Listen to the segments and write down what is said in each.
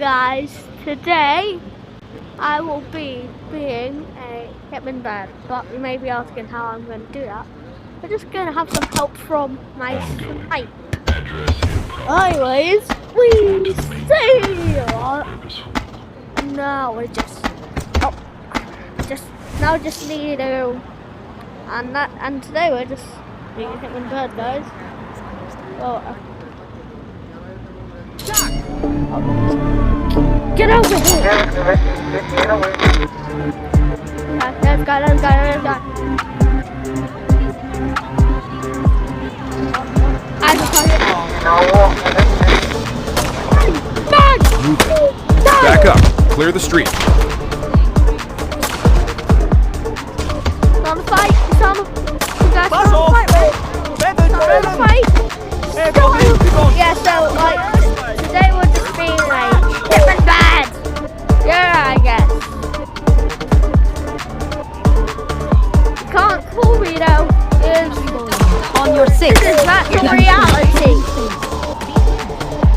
guys, today I will be being a Hitman Bird, but you may be asking how I'm going to do that. We're just going to have some help from my snipe. Anyways, we see. Now we just need to, and today we're just being a Hitman Bird, guys. Well. Get over here! Let's go. I just Back up. Clear the street. It's on the fight. It's on the fight, right? Yeah, so like today we're just being like Hitman Bad. Yeah, I guess. You can't fool me though. On your six. This is virtual reality.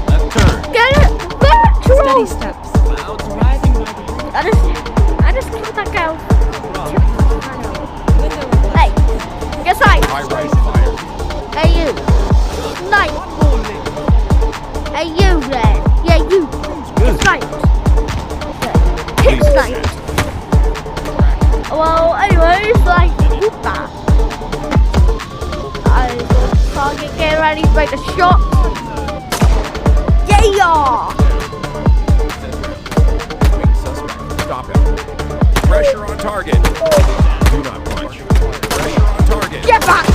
Left turn. Get it? Virtual. Steady steps. I just killed that girl. Hey, get side. High right fire. Hey you. Snipe. Hey you there. Yeah you. Get sniped. Get sniped. Well, anyways, like that. I will target, get ready to make a shot. Yeah! Suspect. Stop him. Pressure on target. Do not punch. Pressure on target. Get back!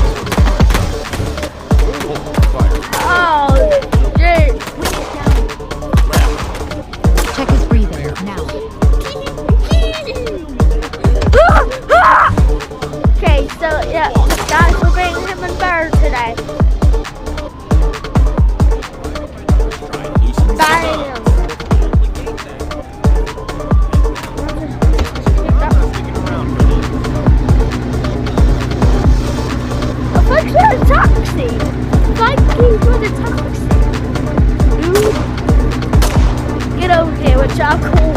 Fire. Oh, dude. Check his breathing now. Okay, so yeah, guys, we're being Hitman Bird today. Bam! Thank you for the taxi! Thank you for the taxi! Dude, get over here, which are cool.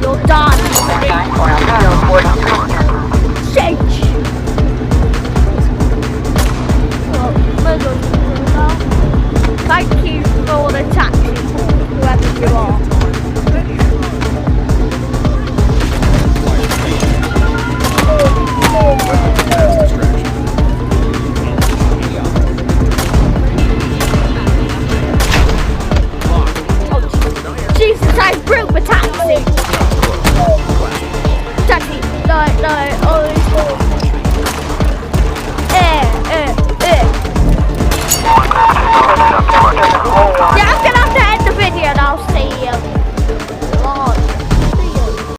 You're done! Change! Well, might as well do that. Thank you for the taxi, whoever you are.